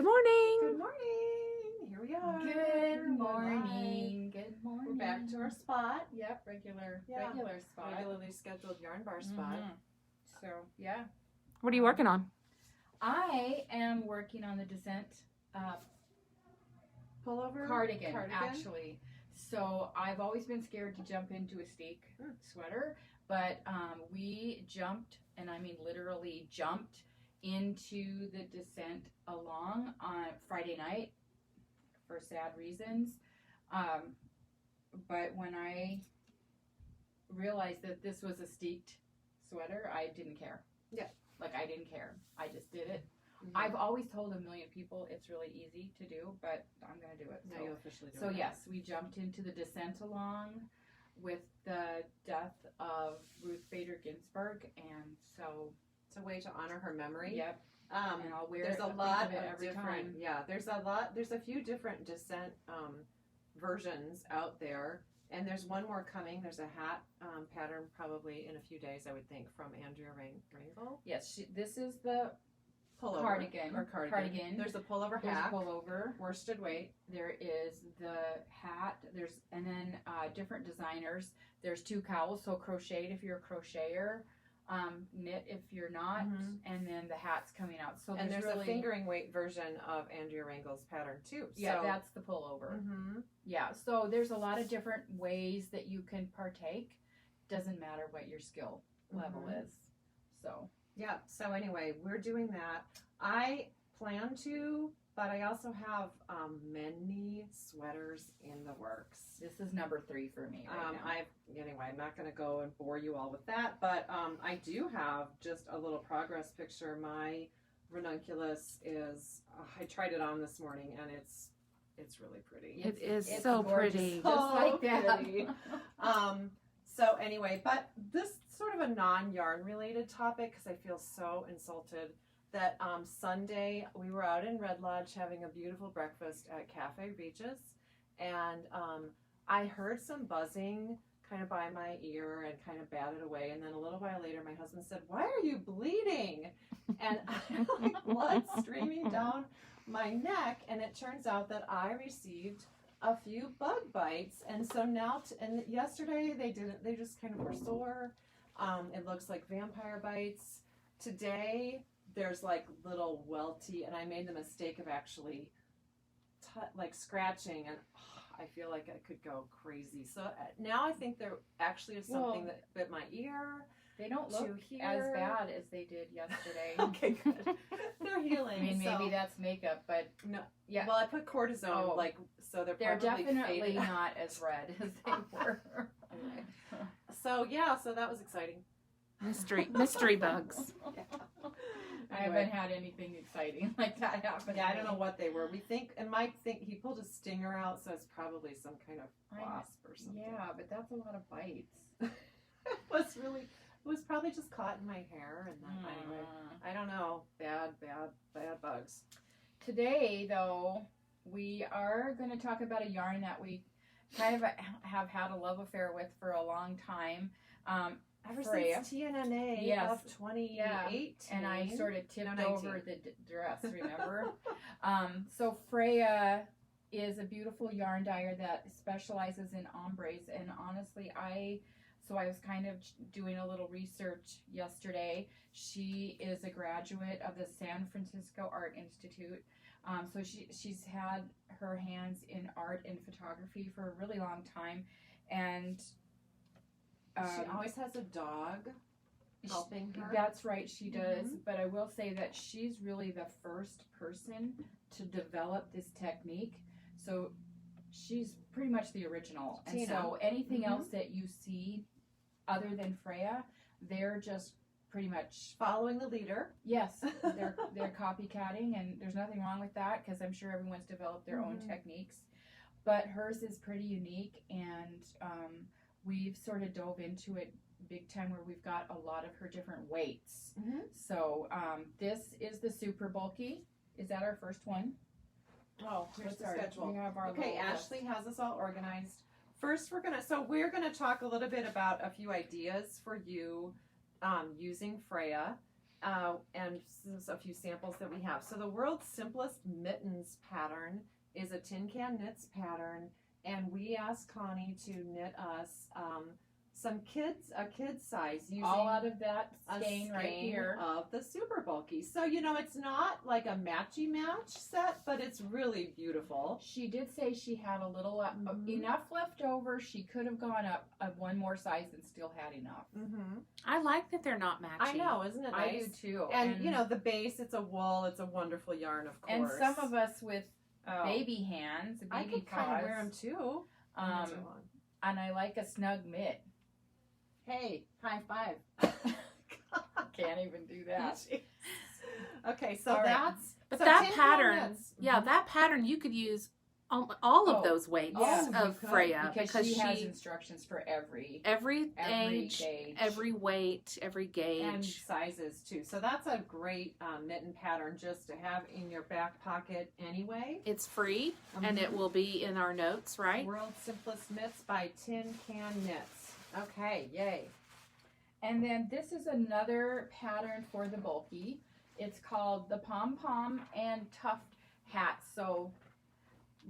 Good morning. Good morning. Here we are. Good morning. Good morning. We're back to our spot. Yep, regular spot. Regularly scheduled yarn bar spot. So, yeah. What are you working on? I am working on the Descent Pullover? cardigan, actually. So, I've always been scared to jump into a steak sweater, but we jumped, and I mean literally jumped, into the Descent along on Friday night for sad reasons. But when I realized that this was a steaked sweater, I didn't care. Yeah. Like, I didn't care. I just did it. Mm-hmm. I've always told a million people it's really easy to do, but I'm going to do it. Now you'll officially do it. So yes, we jumped into the Descent along with the death of Ruth Bader Ginsburg, and so it's a way to honor her memory. Yep. And I'll wear there's it, a lot of it of every different. time. Yeah, there's a few different Descent versions out there, and there's one more coming. There's a hat pattern probably in a few days, I would think, from Andrea Rangel. Yes, this is the Pullover cardigan. There's a pullover There's hat. a pullover. Worsted weight. There is the hat. And then different designers. There's two cowls, so crocheted if you're a crocheter, knit if you're not, and then the hat's coming out. So And there's really a fingering weight version of Andrea Rangel's pattern too. Yeah, so, that's the pullover. Mm-hmm. Yeah, so there's a lot of different ways that you can partake. Doesn't matter what your skill level is. So yeah. So anyway, we're doing that. I plan to, but I also have many sweaters in the works. this is number 3 for me right now. Anyway, I'm not going to go and bore you all with that, but I do have just a little progress picture. My ranunculus is, I tried it on this morning, and it's really pretty. It is It's so gorgeous. pretty. Just like that. pretty. So anyway, but this sort of a non-yarn related topic, because I feel so insulted that Sunday we were out in Red Lodge having a beautiful breakfast at Cafe Regis, and I heard some buzzing kind of by my ear and kind of batted away, and then a little while later my husband said, "Why are you bleeding?" And I had like blood streaming down my neck, and it turns out that I received a few bug bites, and so now and yesterday they just kind of were sore. It looks like vampire bites. Today there's like little welty, and I made the mistake of actually like scratching, and I feel like I could go crazy. So now I think there actually is something that bit my ear. They don't look here. as bad as they did yesterday. Okay, good. They're healing. I mean, maybe so. that's makeup, but No. yeah. Well, I put cortisone, so they're probably definitely faded. not as red as they were. Okay. So yeah, so that was exciting. Mystery bugs. Yeah. I haven't had anything exciting like that happen. Yeah, I don't know what they were. We think, and Mike he pulled a stinger out, so it's probably some kind of wasp or something. Yeah, but that's a lot of bites. It was probably just caught in my hair, and then anyway, I don't know. Bad bugs. Today, though, we are going to talk about a yarn that we kind of have had a love affair with for a long time. Ever Freia. since TNNA Yes. of 2018. And I sort of tipped 19. over the dress, remember? So Freia is a beautiful yarn dyer that specializes in ombres, and honestly, I was kind of doing a little research yesterday. She is a graduate of the San Francisco Art Institute. So she's had her hands in art and photography for a really long time, and she always has a dog helping her. That's right, she does. But I will say that she's really the first person to develop this technique. So she's pretty much the original. And Tina. so anything else that you see other than Freia, they're just pretty much following the leader. Yes, they're copycatting, and there's nothing wrong with that, because I'm sure everyone's developed their own techniques. But hers is pretty unique, and we've sort of dove into it big time, where we've got a lot of her different weights. So this is the super bulky. Is that our first one? Oh, here's the schedule. We have our Okay, little Ashley has us all organized. First, we're gonna talk a little bit about a few ideas for you using Freia, and this is a few samples that we have. So the world's simplest mittens pattern is a tin can knits pattern, and we asked Connie to knit us a kid's size using all out of that a skein right here. of the super bulky. So it's not like a matchy match set, but it's really beautiful. She did say she had a little Mhm. enough left over. She could have gone up one more size and still had enough. Mm-hmm. I like that they're not matchy. I know, isn't it nice? I do too. And the base, it's a wool. It's a wonderful yarn, of course. And some of us with Oh. baby hands, baby I could kind of wear them paws, too. and I like a snug mitt. Hey, high five. Can't even do that. Okay, so All right. that's But so that tin can pattern, knits. yeah, Mhm. that pattern you could use all Oh, of those weights yeah, you of could, Freia because she has instructions for every every age, gauge. every weight, every and gauge. sizes too. So that's a great mitten pattern just to have in your back pocket anyway. It's free, and it will be in our notes, right? World's Simplest Knits by Tin Can Knits. Okay, yay. And then this is another pattern for the bulky. It's called the Pom Pom and Tuft Hat. So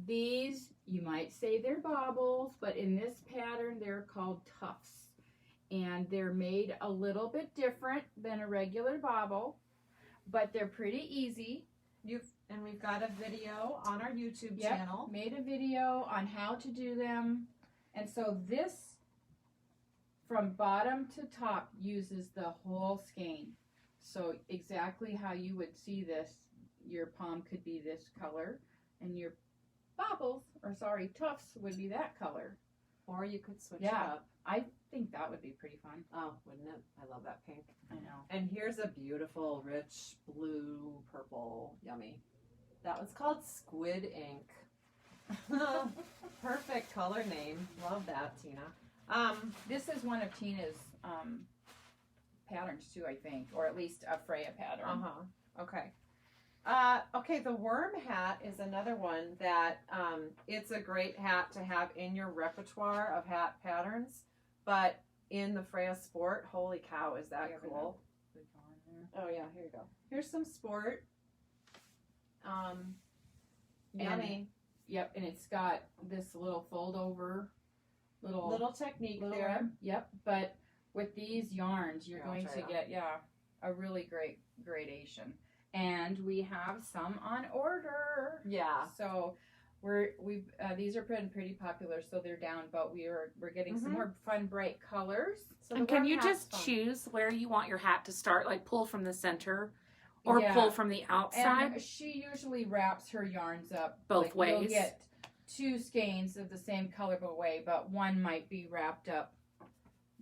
these, you might say they're baubles, but in this pattern they're called tufts. And they're made a little bit different than a regular bauble, but they're pretty easy. And we've got a video on our YouTube Yep. channel. Made a video on how to do them. And so this, from bottom to top, uses the whole skein. So exactly how you would see this, your palm could be this color, and your tufts would be that color. Or you could switch Yeah. it up. I think that would be pretty fun. Oh, wouldn't it? I love that pink. I know. And here's a beautiful, rich blue, purple, yummy. That was called Squid Ink. Perfect color name. Love that, Tina. This is one of Tina's patterns too, I think, or at least a Freia pattern. Okay. Okay, the Wurm Hat is another one that it's a great hat to have in your repertoire of hat patterns, but in the Freia Sport, holy cow, is that cool? Oh yeah, here you go. Here's some sport. Yummy. Yep, and it's got this little fold over, Little technique little there. arm. Yep, but with these yarns, you're Here, I'll going try to it get a really great gradation. And we have some on order. Yeah. So these are pretty popular, so they're down, but we're getting some Mhm. more fun bright colors. So And the can Wurm you Hat's just fun. choose where you want your hat to start? Like pull from the center or Yeah. pull from the outside? And she usually wraps her yarns up Both like, You'll ways. get two skeins of the same color both way, but one might be wrapped up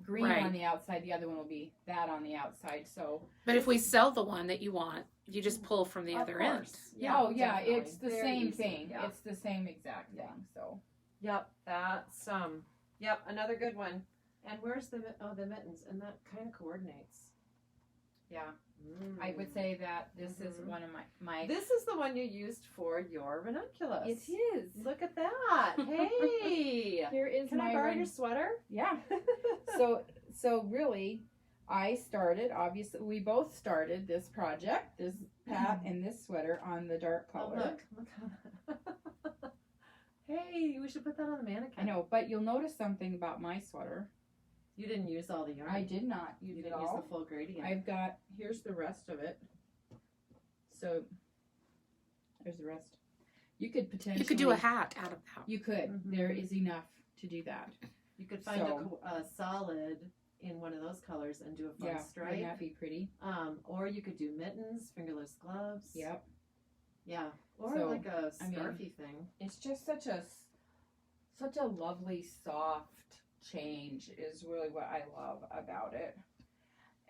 green Right. on the outside, the other one will be that on the outside. So But if we sell the one that you want, you just pull from the Of other end. course. Yeah, oh yeah, definitely. it's the Very same easy. thing. Yeah. It's the same exact Yeah. thing. So Yep, that's another good one. And where's the mittens? And that kind of coordinates. yeah, I would say that this is Mhm. one of my This is the one you used for your ranunculus. it is. Look at that. Hey. Here is Can my I borrow your sweater? yeah. So really, I started. Obviously, we both started this project, this hat and this sweater on the dark Oh, color. look on that. Hey, we should put that on the mannequin. I know, but you'll notice something about my sweater. You didn't use all the yarn. I did not You use it didn't use all. the full gradient. I've got, here's the rest of it. So, there's the rest. You could potentially. You could do a hat out of that. You could. Mhm. There is enough to do that. You could find a solid in one of those colors and do a fun Yeah, wouldn't stripe. that be pretty? Or you could do mittens, fingerless gloves. Yep. Yeah. Or So, like a I mean, scarfy thing. It's just such a lovely, soft change is really what I love about it.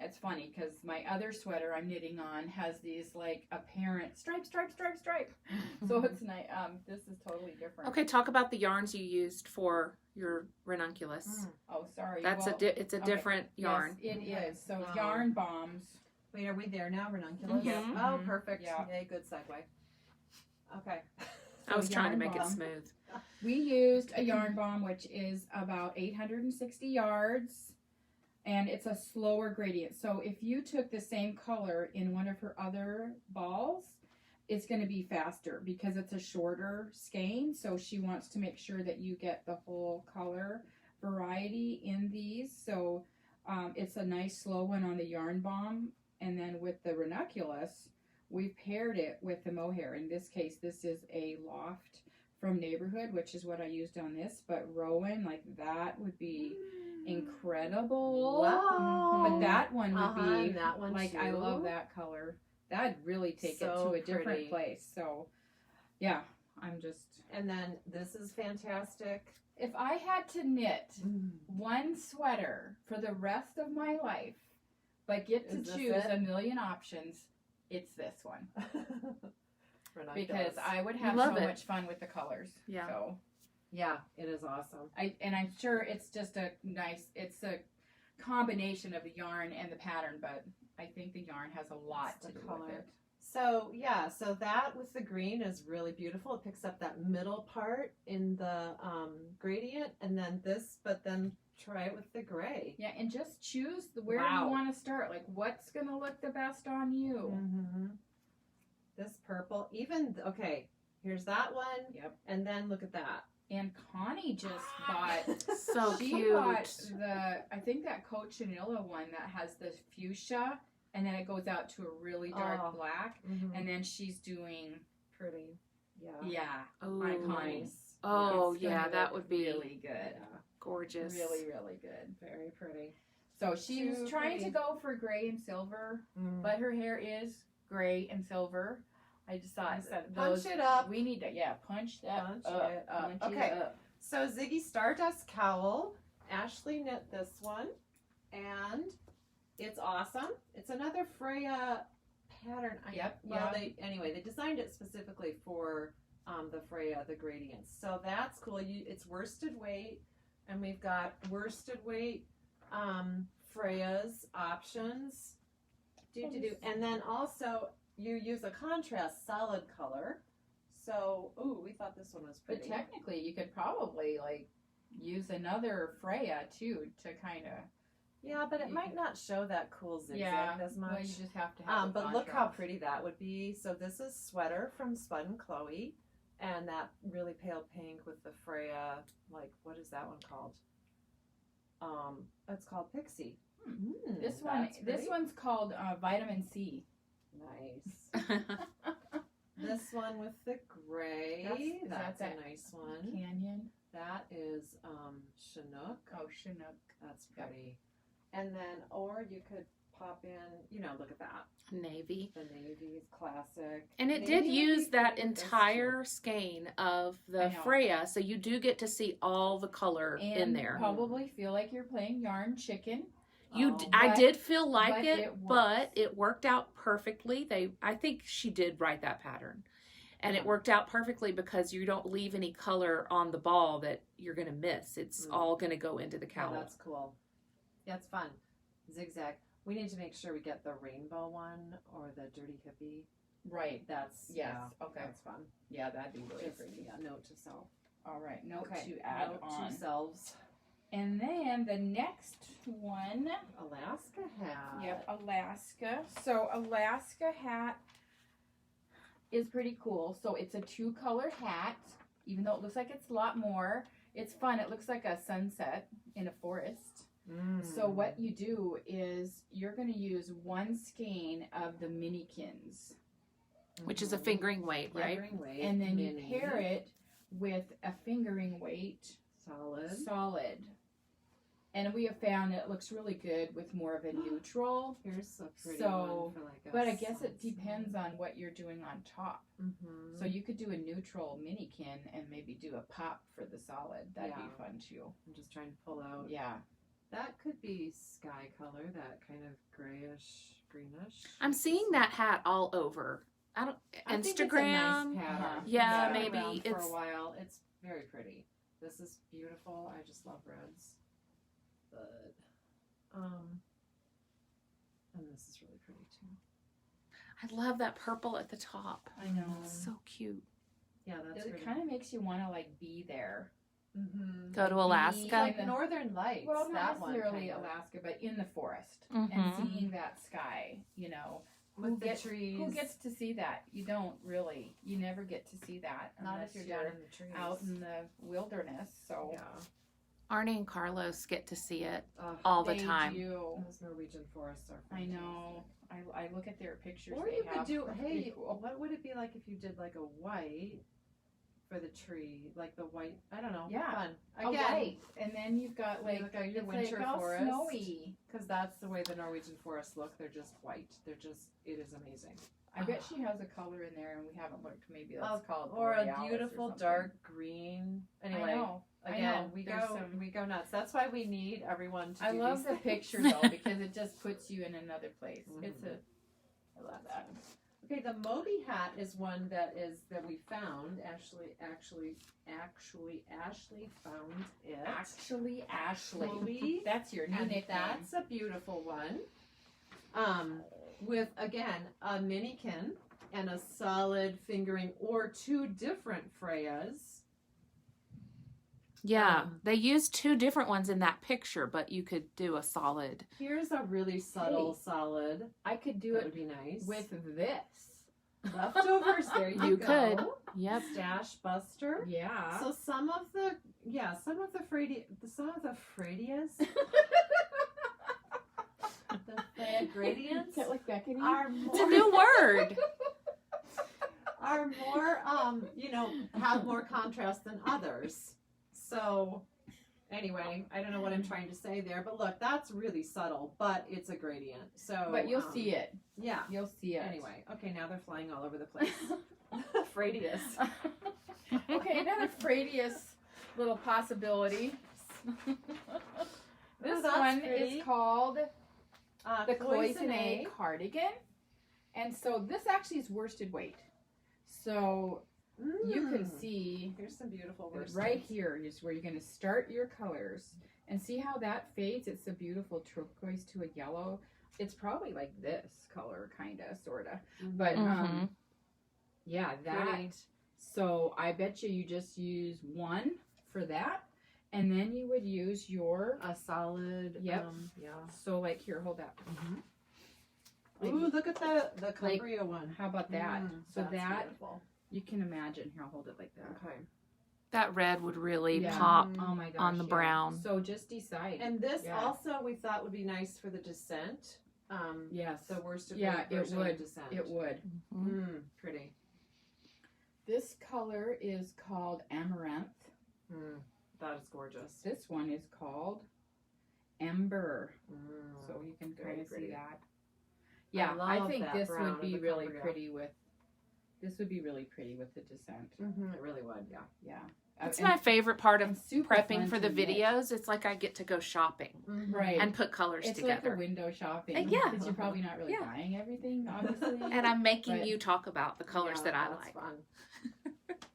It's funny because my other sweater I'm knitting on has these like apparent stripe. So it's nice. This is totally different. Okay, talk about the yarns you used for your ranunculus. Oh, sorry. That's Well, it's a okay. different yarn. Yes, it Okay. is. So Wow. yarn bombs. Wait, are we there now, ranunculus? Mhm. Oh, perfect. Yeah. Yay, good segue. Okay. I was So trying to yarn make it bomb. smooth. We used a yarn bomb, which is about 860 yards. And it's a slower gradient. So if you took the same color in one of her other balls, it's going to be faster because it's a shorter skein. So she wants to make sure that you get the whole color variety in these. So it's a nice slow one on the Yarn Bomb. And then with the Ranunculus, we've paired it with the mohair. In this case, this is a loft from Neighborhood, which is what I used on this. But Rowan, like that would be incredible. Wow. But that one would be and that one like, too. I love that color. That'd really take it So to a different pretty. place. So, yeah, I'm just. And then this is fantastic. If I had to knit one sweater for the rest of my life, but get Is to this choose it? a million options, it's this one. Ranunculus. Because I would have love so it. much fun with the colors. Yeah. So, Yeah, it is awesome. I'm sure it's just it's a combination of the yarn and the pattern, but I think the yarn has a lot It's to the do color. with it. So yeah, so that with the green is really beautiful. It picks up that middle part in the gradient, and then this, but then try it with the gray. Yeah, and just choose where Wow. you want to start. Like, what's going to look the best on you? Mm-hmm. This purple, even okay. Here's that one. Yep. And then look at that. And Connie just bought. So she cute. bought I think that Cochinilla one that has the fuchsia, and then it goes out to a really dark Oh. black, and then she's doing Pretty. Yeah. yeah, Oh, on Connie. Nice. Oh, It's gonna yeah, that look would be really good. Yeah. gorgeous. Really, really good. Very pretty. So she Too was trying pretty. to go for gray and silver, Mm. but her hair is gray and silver. I just thought I said, those punch it up. we need to punch that Punch up. it up. Punch Okay. it up. So Ziggy Stardust Cowl. Ashley knit this one, and it's awesome. It's another Freia pattern. Yep, Well, yeah. they designed it specifically for the Freia, the gradients. So that's cool. It's worsted weight, and we've got worsted weight Freia's options. And then also you use a contrast solid color. So, ooh, we thought this one was But pretty. technically, you could probably like use another Freia too to kind of Yeah, but it might not show that cool zigzag as much. Well, you just have to have. But look how pretty that would be. So this is Sweater from Spud and Chloe, and that really pale pink with the Freia, like, what is that one called? It's called Pixie. This that's pretty. one's called Vitamin C. Nice. This one with the gray. That's that a nice one. Canyon. That is Chinook. Oh, Chinook. That's pretty. And then, or you could pop in, look at that. Navy. The navy's classic. And it Navy did would use be that pretty with this entire skein of I the know. Freia, so you do get to see all the color And in there. probably feel like you're playing yarn chicken. I but- did feel like but it, it but works. it worked out perfectly. I think she did write that pattern. And it Yeah. worked out perfectly because you don't leave any color on the ball that you're going to miss. It's all going to go into the Oh, cowl. that's cool. Yeah, it's fun. Zigzag. We need to make sure we get the rainbow one or the dirty hippie. Right. That's Yes, okay. That's fun. Yeah, that'd be really Just, pretty. yeah, note to self. All right. Note Okay, to add note on. to selves. And then the next one. Alaska hat. Yep, Alaska. So Alaska hat is pretty cool. So it's a 2-color hat, even though it looks like it's a lot more. It's fun. It looks like a sunset in a forest. So what you do is you're going to use one skein of the minikins, Which is a fingering weight, right? Fingering weight. and then you mini, pair it with a fingering weight solid. And we have found it looks really good with more of a neutral. Here's a pretty So, one for like a But I guess it sunset. depends on what you're doing on top. Mhm. So you could do a neutral minikin and maybe do a pop for the solid. That'd Yeah. be fun too. I'm just trying to pull out. Yeah. That could be sky color, that kind of grayish, greenish. I'm seeing that hat all over. I think Instagram. it's a nice pattern. Yeah, It's been maybe around for it's- a while. It's very pretty. This is beautiful. I just love reds. But and this is really pretty too. I love that purple at the top. I know. It's so cute. Yeah, that's It pretty. kind of makes you want to like be there. Mm-hmm. Go to Like Alaska. Like Northern Lights. Well, that not necessarily one, kind of. Alaska, but in the forest Mhm. and seeing that sky, you know. With the trees. Who gets to see that? You don't really. You never get to see that Not unless if you're down in the trees. out in the wilderness. So Yeah. Arnie and Carlos get to see it Ugh, all the they time. do. those Norwegian forests are I fantastic. know. I look at their pictures. Or they you could have. do, They're hey, pretty cool. what would it be like if you did like a white for the tree? Like the white, I don't know. Yeah. Fun. A Again, white, and then you've got like look at your it's winter like all forest. snowy. because that's the way the Norwegian forests look. They're just white. It is amazing. I bet she has a color in there, and we haven't looked. Maybe that's called Or a Borealis beautiful or something. dark green. Anyway, I know. again, we There's go we go nuts. That's why we need everyone to I do love these the things. picture though because it just puts you in another place. It's a. I love that. Okay, the Moby Hat is one that we found. Ashley found it. Actually, Ashley. Moby, That's your new and nickname. that's a beautiful one. With again a minikin and a solid fingering or two different Freias. Yeah, they used two different ones in that picture, but you could do a solid. Here's a really subtle solid. I could do That it would be nice. with this. leftovers. There you You go. could. Yep. Stash buster. Yeah. So some of the Freudias, the Freia gradients Is that like beckoning? are It's a more new word. have more contrast than others. So anyway, I don't know what I'm trying to say there, but look, that's really subtle, but it's a gradient. So But you'll see it. Yeah. You'll see it. Anyway, okay, now they're flying all over the place. Freudias. Okay, another Freudius little possibility. This that's one pretty. is called the Cloisonne Cloisonne. Cardigan. And so this actually is worsted weight. So you can see Here's some beautiful words. right here is where you're going to start your colors. And see how that fades? It's a beautiful turquoise to a yellow. It's probably like this color, kind of, sort of. But Mhm. yeah, that. Pretty. So I bet you just use one for that. And then you would use your, A solid. Yep. Yeah. so like here, hold that. Like, Ooh, look at the Cumbria one. how about that? So That's that, beautiful. you can imagine. Here, I'll hold it like that. Okay. That red would really Yeah. pop. Oh my gosh. On the yeah. brown. So just decide. And this Yeah. also we thought would be nice for the descent. Yes. The worsted Yeah, weight it version of would. descent. It would. Pretty. This color is called Amaranth. That is gorgeous. This one is called Ember. So you can Very kind of see pretty. that. Yeah, I love think that this brown would of be the really Cumbria. pretty with. This would be really pretty with the descent. It really would. Yeah. Yeah. It's And- my favorite part and of super prepping fun for the to knit. videos. It's like I get to go shopping Right. and put colors It's like together. the window shopping. Yeah. Because you're probably not really Yeah. buying everything, obviously. And I'm making But- you talk about the colors that I that's like. Fun.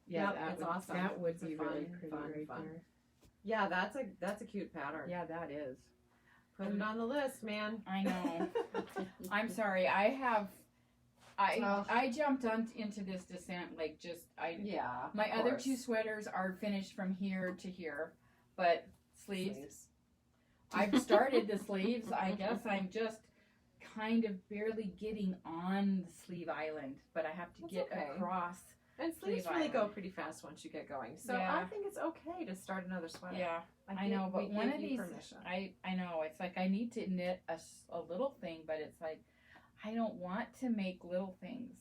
yeah, Yep, that it's would, awesome. That would It's a be fun, really pretty fun, right fun. there. Yeah, that's a cute pattern. Yeah, that is. Put it on the list, man. I know. I'm sorry. I jumped into this descent like just Yeah. my of other course. two sweaters are finished from here to here, but sleeves. I've started the sleeves. I guess I'm just kind of barely getting on the sleeve island, but I have to That's get okay. across. And sleeves Sleeve really go island. pretty fast once you get going. So Yeah. I think it's okay to start another sweater. Yeah, I give- know, but we one give of you these, permission. I know it's like I need to knit a little thing, but it's like I don't want to make little things.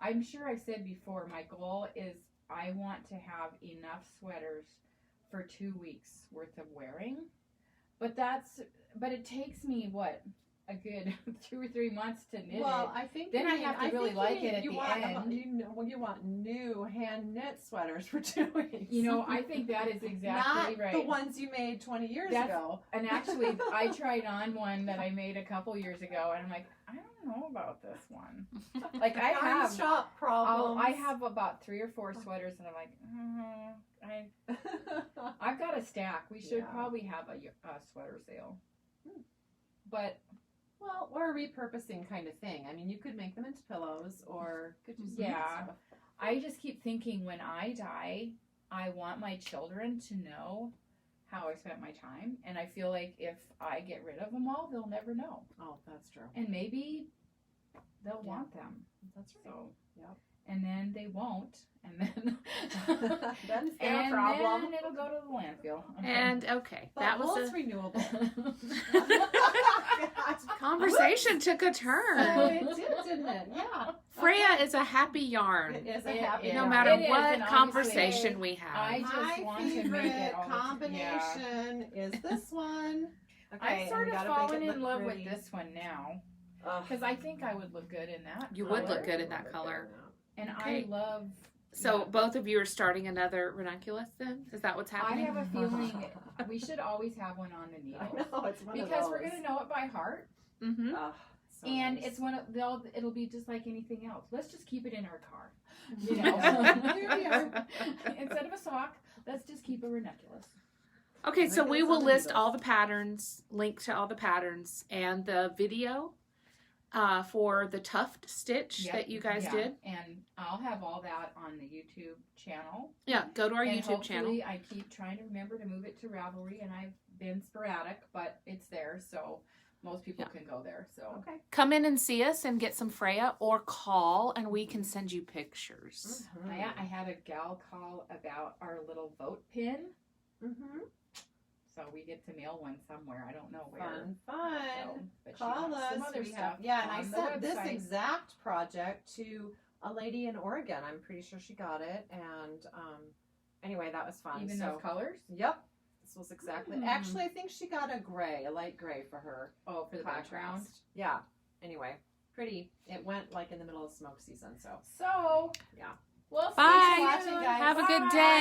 I'm sure I've said before, my goal is I want to have enough sweaters for 2 weeks worth of wearing, but it takes me a good 2 or 3 months to knit Well, it. I think Then you I have to really think like you it at you the want, end. You want new hand knit sweaters for 2 weeks. You know, I think that is exactly not right. the ones you made 20 years That's- ago. And actually, I tried on one that I made a couple years ago, and I'm like, I don't know about this one. Like I Yarn have, shop problems. I have about 3 or 4 sweaters, and I'm like, I've got a stack. We should Yeah. probably have a sweater sale. But Well, or a repurposing kind of thing. I mean, you could make them into pillows, or could do some Yeah. stuff. I just keep thinking when I die, I want my children to know how I spent my time, and I feel like if I get rid of them all, they'll never know. Oh, that's true. And maybe they'll want them. That's right. So, Yep. and then they won't, and then Then it's their and problem. then it'll go to the landfill. And okay, But that was wool's a renewable. conversation took a So turn. it did, didn't it? Yeah. Freya is a happy yarn. It is a It happy is. No yarn. matter It is, what and conversation obviously, we have. I just My want to make favorite it all combination is this one. Okay, I'm and sort we of gotta make falling it look in love pretty. with this one now Ugh. because I think I would look good in that. You would color. look good in that color. And Okay. I love. So yeah. both of you are starting another ranunculus then? Is that what's I happening? have a feeling we should always have one on the I needle know, it's one because of we're those. gonna know it by heart, Mm-hmm. Ugh, so and nice. it's one of it'll be just like anything else. Let's just keep it in our car, you know. Here we are. Instead of a sock, let's just keep a ranunculus. Okay, so we Ranunculus will on the list needles. all the patterns, link to all the patterns, and the video for the tuft stitch Yep, that you guys yeah, did. and I'll have all that on the YouTube channel. Yeah, go to our And YouTube channel. hopefully I keep trying to remember to move it to Ravelry, and I've been sporadic, but it's there, so most people can go there. So Okay. Come in and see us and get some Freya, or call and we can send you pictures. I had a gal call about our little vote pin, Mm-hmm. so we get to mail one somewhere. I don't know where. Fun. So, but she Call wants some us. other We stuff have, yeah, and I on the sent this website. exact project to a lady in Oregon. I'm pretty sure she got it, and anyway, that was fun. Even so, those colors. yep, this was exactly. Mm. Actually, I think she got a gray, a light gray for her Oh, for the background. contrast. Yeah. Anyway, pretty. It went like in the middle of smoke season, so So Yeah. We'll Bye. see you. Watching, guys. Have a good Bye. day.